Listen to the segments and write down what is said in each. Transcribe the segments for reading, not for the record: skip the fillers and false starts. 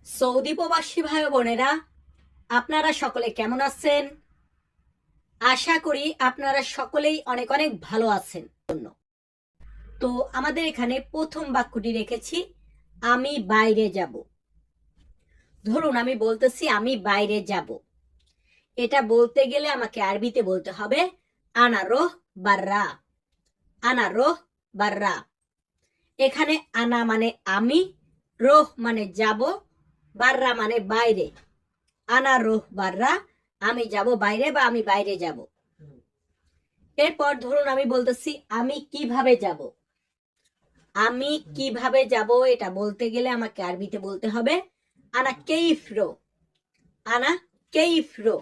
Saudi প্রবাসী ভাই বোনেরা, আপনারা সকলে কেমন আছেন? আশা করি আপনারা সকলেই অনেক অনেক ভালো আছেন। তো আমাদের এখানে প্রথম বাক্যটি রেখেছি, আমি বাইরে যাব। ধরুন আমি বলতেছি আমি বাইরে যাব, এটা বলতে গেলে আমাকে আরবিতে বলতে হবে আনা রোহ বাররা। আনা রোহ বাররা। এখানে আনা মানে আমি, রোহ মানে যাব, বাররা মানে বাইরে। আনা রোহ বাররা, আমি যাব বাইরে বা আমি বাইরে যাব। এরপর ধরুন আমি বলতেছি আমি কিভাবে যাব। আমি কিভাবে যাব এটা বলতে গেলে আমাকে আরবিতে বলতে হবে আনা কেইফ রো। আনা কেইফ রো।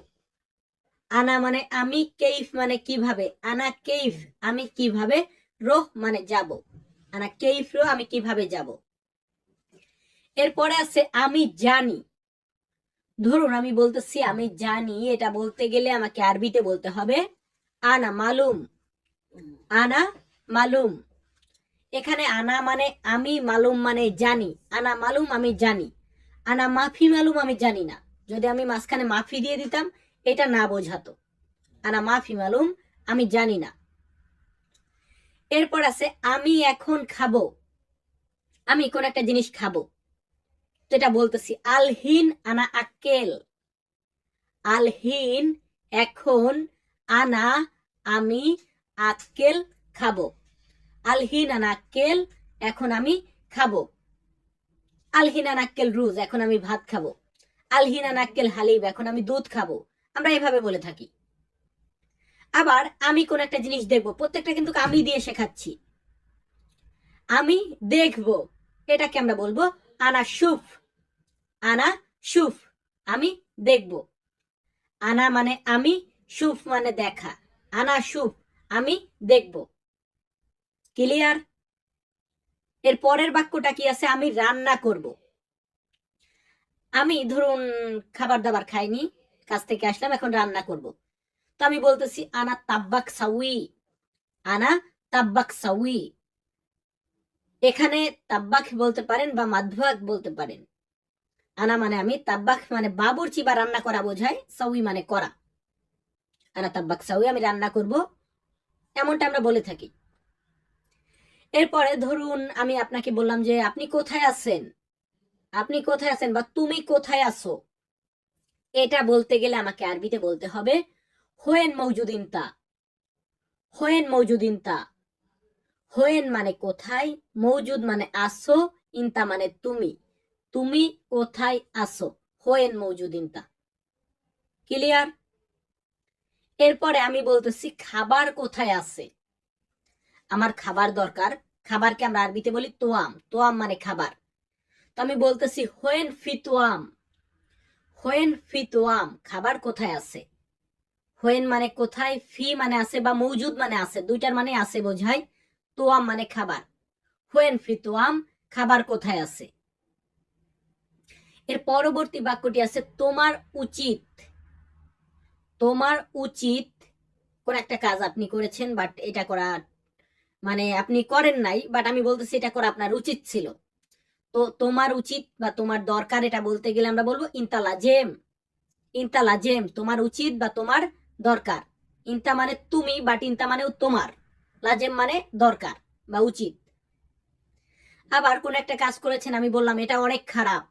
আনা মানে আমি, কেইফ মানে কিভাবে। আনা কেইফ আমি কিভাবে, রোহ মানে যাব। আনা কেইফ রো আমি কিভাবে যাব। এরপরে আছে আমি জানি। ধরুন আমি বলতেছি আমি জানি, এটা বলতে গেলে আমাকে আরবিতে বলতে হবে আনা মালুম। আনা মালুম। এখানে আনা মানে আমি, মালুম মানে জানি। আনা মালুম আমি জানি। আনা মাফি মালুম আমি জানি না। যদি আমি মাঝখানে মাফি দিয়ে দিতাম এটা না বোঝাতো। আনা মাফি মালুম আমি জানি না। এরপর আছে আমি এখন খাবো। আমি কোন একটা জিনিস খাবো, যেটা বলতেছি আলহিন আনা আক্কেল। আলহিন এখন, আনা আমি, আক্কেল খাবো। আলহিন আনা আক্কেল এখন আমি খাবো। আলহিনা নাক্কেল রুজ এখন আমি ভাত খাবো। আলহিনা নাক্কেল হালিব এখন আমি দুধ খাবো। আমরা এভাবে বলে থাকি। আবার আমি কোন একটা জিনিস দেখবো, প্রত্যেকটা কিন্তু আমি দিয়ে শেখাচ্ছি। আমি দেখবো, এটাকে আমরা বলবো আনা শুফ। আনা শুফ আমি দেখবো। আনা মানে আমি, শুফ মানে দেখা। আনা শুফ আমি দেখবো। ক্লিয়ার? এর পরের বাক্যটা কি আছে, আমি রান্না করব। আমি ধরুন খাবার দাবার খাইনি, কাজ থেকে আসলাম, এখন রান্না করব। তো আমি বলতেছি আনা তাব্বাক সাউই। আনা তাব্বাক সাউই। এখানে তাব্বাক বলতে পারেন বা মাদভাক বলতে পারেন। আনা মানে আমি, তাব্বাক মানে বাবুর্চি বা রান্না করা বোঝায়, সাউই মানে করা। আনা তাব্বাক সাউই আমি রান্না করব, এমনটা আমরা বলে থাকি। এরপরে ধরুন আমি আপনাকে বললাম যে আপনি কোথায় আছেন। আপনি কোথায় আছেন বা তুমি কোথায় আছো, এটা বলতে গেলে আমাকে আরবিতে বলতে হবে হোয়েন মৌজুদিন তা। হোয়েন মৌজুদিন তা। হোয়েন মানে কোথায়, মৌজুদ মানে আসো, ইনতা মানে তুমি। তুমি কোথায় আসো, হোয়েন মৌজুদিন তা। ক্লিয়ার? এরপরে আমি বলতেছি খাবার কোথায় আছে। আমার খাবার দরকার। খাবারকে আমরা আরবিতে বলি তোয়াম। তোয়াম মানে খাবার। তো আমি বলতেছি হোয়েন ফিতোয়াম। হোয়েন ফিতোয়াম খাবার কোথায় আছে। হোয়েন মানে কোথায়, ফি মানে আছে বা মৌজুদ মানে আছে, দুইটার মানে আছে বোঝায়। তোয়াম মানে খাবার। হোয়েন ফিতোয়াম খাবার কোথায় আছে। এর পরবর্তী বাক্যটি আছে তোমার উচিত। তোমার উচিত, কোন একটা কাজ আপনি করেছেন বাট এটা করা মানে আপনি করেন নাই, বাট আমি বলতেছি এটা করা আপনার উচিত ছিল। তো তোমার উচিত বা তোমার দরকার এটা বলতে গেলে আমরা বলবো ইনতা লাজেম। ইনতা লাজেম তোমার উচিত বা তোমার দরকার। ইনতা মানে তুমি, বাট ইনতা মানেও তোমার। লাজেম মানে দরকার বা উচিত। আবার কোন একটা কাজ করেছেন, আমি বললাম এটা অনেক খারাপ।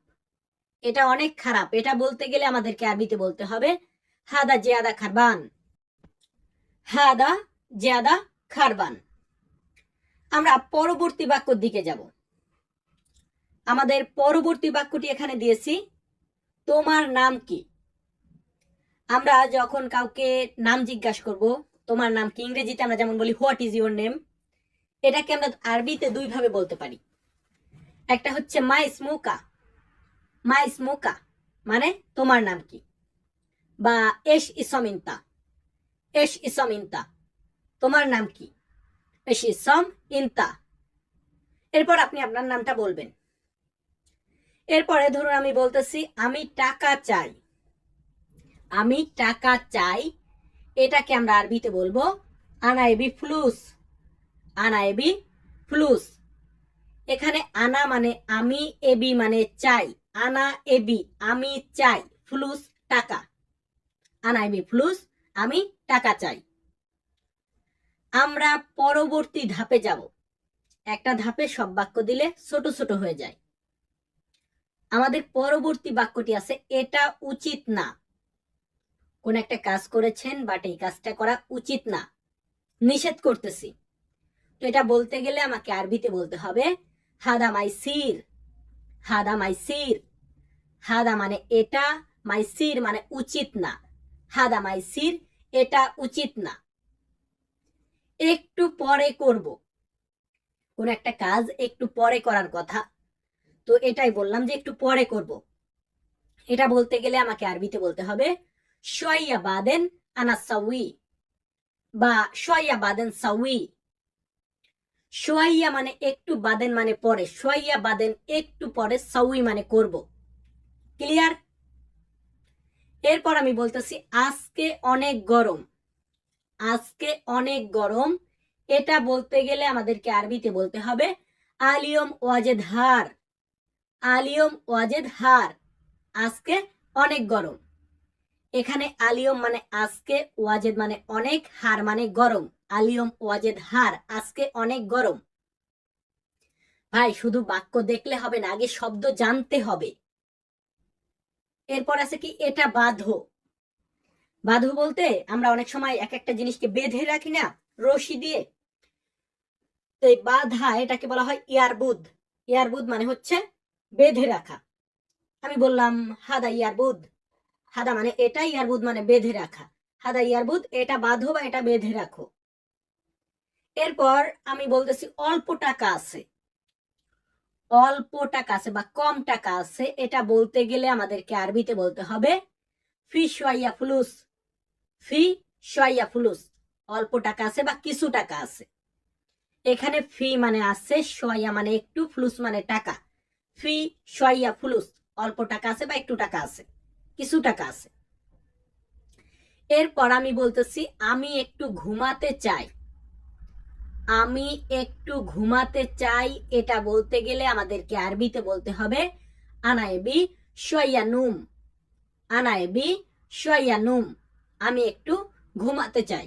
এটা অনেক খারাপ, এটা বলতে গেলে আমাদেরকে আরবিতে বলতে হবে হাদা জিয়াদা খারবান। হাদা জিয়াদা খারবান। আমরা পরবর্তী বাক্যর দিকে যাব। আমাদের পরবর্তী বাক্যটি এখানে দিয়েছি তোমার নাম কি। আমরা যখন কাউকে নাম জিজ্ঞাসা করব, তোমার নাম কি, ইংরেজিতে আমরা যেমন বলি হোয়াট ইজ ইউর নেম, এটাকে আমরা আরবিতে দুই ভাবে বলতে পারি। একটা হচ্ছে মা ইসমুকা। মা ইসমুকা মানে তোমার নাম কি, বা এশ ইসমিনতা। এশ ইসমিনতা তোমার নাম কি, এশ ইসম ইনতা। এরপর আপনি আপনার নামটা বলবেন। এরপরে ধরুন আমি বলতেছি আমি টাকা চাই। আমি টাকা চাই, এটাকে আমরা আরবিতে বলবো আনা এবি ফ্লুস। আনা এবি ফ্লুস। এখানে আনা মানে আমি, এবি মানে চাই। আনা এবি আমি চাই, ফ্লুস টাকা, আনা এবি ফ্লুস আমি টাকা চাই। আমরা পরবর্তী ধাপে যাব। একটা ধাপে সব বাক্য দিলে ছোট ছোট হয়ে যায়। আমাদের পরবর্তী বাক্যটি আছে এটা উচিত না। কোন একটা কাজ করেছেন বাট এই কাজটা করা উচিত না, নিষেধ করতেছি। তো এটা বলতে গেলে আমাকে আরবিতে বলতে হবে হাদা মাইসির, হাদা মাইসির। হাদা মানে এটা, মাইসির মানে উচিত না। হাদা মাইসির, এটা উচিত না। একটু পরে করব, কোন একটা কাজ একটু পরে করার কথা, তো এটাই বললাম যে একটু পরে করব। এটা বলতে গেলে আমাকে আরবিতে বলতে হবে শোয়া বাদেন আনা সাউই, বা শোয়া বাদেন সাউই। শোয়া মানে একটু, বাদেন মানে পরে, শোয়া বাদেন একটু পরে, সাউই মানে করব। ক্লিয়ার? এরপর আমি বলতেছি আজকে অনেক গরম। আজকে অনেক গরম, এটা বলতে গেলে আমাদেরকে আরবিতে বলতে হবে আলিয়ম ওয়াজেদ হার, আলিয়ম ওয়াজেদ হার। আজকে অনেক গরম। এখানে আলিয়ম মানে আজকে, ওয়াজেদ মানে অনেক, হার মানে গরম। আলিয়ম ওয়াজেদ হার, আজকে অনেক গরম। ভাই শুধু বাক্য দেখলে হবে না, আগে শব্দ জানতে হবে। এরপর আছে কি এটা বাঁধো। বাঁধো বলতে আমরা অনেক সময় এক একটা জিনিসকে বেঁধে রাখি না রশি দিয়ে, তো এই বাঁধা এটাকে বলা হয় ইয়ারবুদ। ইয়ারবুদ মানে হচ্ছে বেঁধে রাখা। আমি বললাম হাদা ইয়ারবুদ, হাদা মানে এটা, ইয়ারবুদ মানে বেঁধে রাখা। হাদা ইয়ারবুদ, এটা বাঁধো বা এটা বেঁধে রাখো। এরপর আমি বলতেছি অল্প টাকা আছে। অল্প টাকা আছে বা কম টাকা আছে, এটা বলতে গেলে আমাদেরকে আরবিতে বলতে হবে ফি শোয়া ফুলুস, ফি শোয়া ফুলুস। অল্প টাকা আছে বা কিছু টাকা আছে। এখানে ফি মানে আছে, শোয়া মানে একটু, ফুলুস মানে টাকা। ফি শোয়া ফুলুস, অল্প টাকা আছে বা একটু টাকা আছে, কিছু টাকা আছে। এরপর আমি বলতেছি আমি একটু ঘুমাতে চাই। আমি একটু ঘুমাতে চাই, এটা বলতে গেলে আমাদেরকে আরবিতে বলতে হবে আনায়েবি শোয়া নুম, আনায়েবি শোয়া নুম। আমি একটু ঘুমাতে চাই।